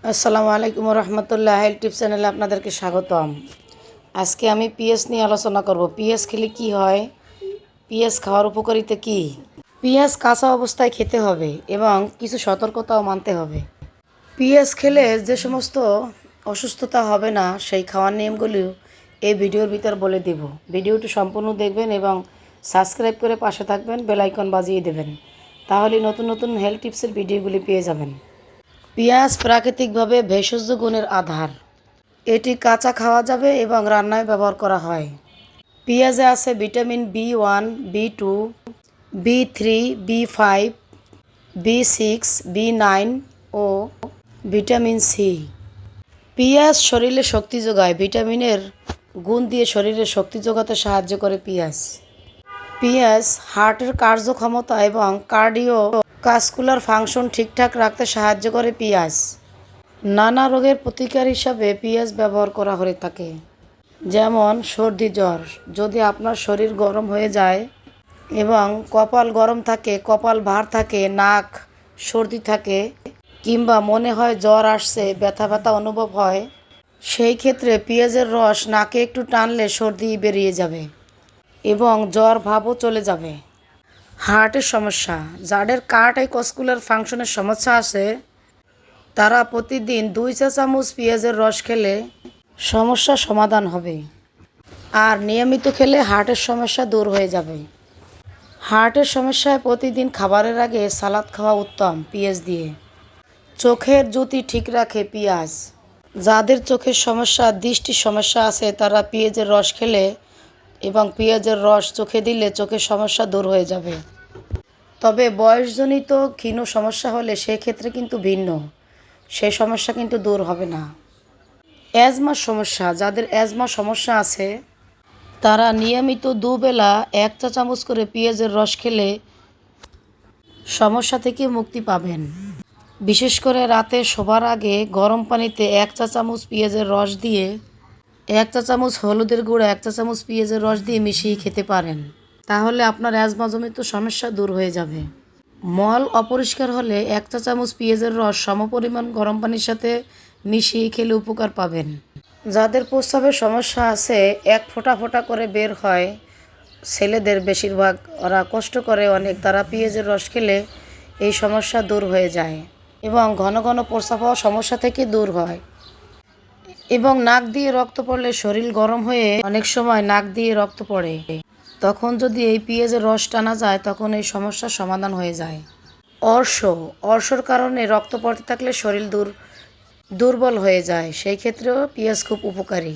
আসসালামু আলাইকুম রহমতুল্লাহ। Health tips চ্যানেলে আপনাদেরকে স্বাগতম। আজকে আমি পিএস নিয়ে আলোচনা করব। পিএস খেলে কি হয়, পিএস খাওয়ার উপকারিতা কি। পিএস কাঁচা অবস্থায় খেতে হবে এবং কিছু সতর্কতাও মানতে হবে। পিএস খেলে যে সমস্ত অসুস্থতা হবে না, সেই খাওয়ার নিয়মগুলিও এই ভিডিওর ভিতর বলে দেব। ভিডিওটি সম্পূর্ণ দেখবেন এবং সাবস্ক্রাইব করে পাশে থাকবেন, বেল আইকন বাজিয়ে দেবেন, তাহলে নতুন নতুন হেলথ টিপসের ভিডিওগুলি পেয়ে যাবেন। পেঁয়াজ প্রাকৃতিকভাবে ভেষজ গুণের আধার। এটি কাঁচা খাওয়া যাবে এবং রান্নায় ব্যবহার করা হয়। পেঁয়াজে আছে ভিটামিন বি1, বি2, বি3, বি5, বি6, বি9 ও ভিটামিন সি। পেঁয়াজ শরীরে শক্তি যোগায়। ভিটামিনের গুণ দিয়ে শরীরে শক্তি যোগাতে সাহায্য করে পেঁয়াজ। পেঁয়াজ হার্টের কার্যক্ষমতা এবং কার্ডিওভাস্কুলার ফাংশন ঠিকঠাক রাখতে সাহায্য করে পেঁয়াজ। নানা রোগের প্রতিকার হিসাবে পেঁয়াজ ব্যবহার করা হয়ে থাকে, যেমন সর্দি জ্বর। যদি আপনার শরীর গরম হয়ে যায় এবং কপাল গরম থাকে, কপাল ভার থাকে, নাক সর্দি থাকে, কিংবা মনে হয় জ্বর আসছে, ব্যথা ব্যথা অনুভব হয়, সেই ক্ষেত্রে পেঁয়াজের রস নাকে একটু টানলে সর্দি বেরিয়ে যাবে এবং জ্বর ভাবও চলে যাবে। হার্টের সমস্যা, যাদের কার্ডিওভাস্কুলার ফাংশনের সমস্যা আছে, তারা প্রতিদিন 2 চা চামচ পেঁয়াজের রস খেলে সমস্যা সমাধান হবে। আর নিয়মিত খেলে হার্টের সমস্যা দূর হয়ে যাবে। হার্টের সমস্যায় প্রতিদিন খাবারের আগে সালাদ খাওয়া উত্তম পেঁয়াজ দিয়ে। চোখের জ্যোতি ঠিক রাখে পেঁয়াজ। যাদের চোখের সমস্যা, দৃষ্টির সমস্যা আছে, তারা পেঁয়াজের রস খেলে এবং পেঁয়াজের রস চোখে দিলে চোখের সমস্যা দূর হয়ে যাবে। তবে বয়সজনিত ক্ষীণ সমস্যা হলে সেক্ষেত্রে কিন্তু ভিন্ন, সেই সমস্যা কিন্তু দূর হবে না। অ্যাজমার সমস্যা, যাদের অ্যাজমা সমস্যা আছে, তারা নিয়মিত দুবেলা 1 চা চামচ করে পেঁয়াজের রস খেলে সমস্যা থেকে মুক্তি পাবেন। বিশেষ করে রাতে শোবার আগে গরম পানিতে 1 চা চামচ পেঁয়াজের রস দিয়ে 1 চা চামচ হলুদের গুঁড়া, 1 চা চামচ পেঁয়াজের রস দিয়ে মিশিয়ে খেতে পারেন। তাহলে আপনার অ্যাজমাজনিত সমস্যা দূর হয়ে যাবে। মল অপরিষ্কার হলে 1 চা চামচ পেঁয়াজের রস সমপরিমাণ গরম পানির সাথে মিশিয়ে খেলে উপকার পাবেন। যাদের প্রস্রাবের সমস্যা আছে, 1 ফোঁটা ফোঁটা করে বের হয়, ছেলেদের বেশিরভাগ, ওরা কষ্ট করে অনেক, তারা পেঁয়াজের রস খেলে এই সমস্যা দূর হয়ে যায় এবং ঘন ঘন প্রস্রাব হওয়ার সমস্যা থেকে দূর হয়। এবং নাক দিয়ে রক্ত পড়লে শরীর গরম হয়ে অনেক সময় নাক দিয়ে রক্ত পড়ে, তখন যদি এই পেঁয়াজের রস টানা যায়, তখন এই সমস্যার সমাধান হয়ে যায়। অর্শর কারণে রক্ত পড়তে থাকলে শরীর দুর্বল হয়ে যায়, সেই ক্ষেত্রেও পেঁয়াজ খুব উপকারী।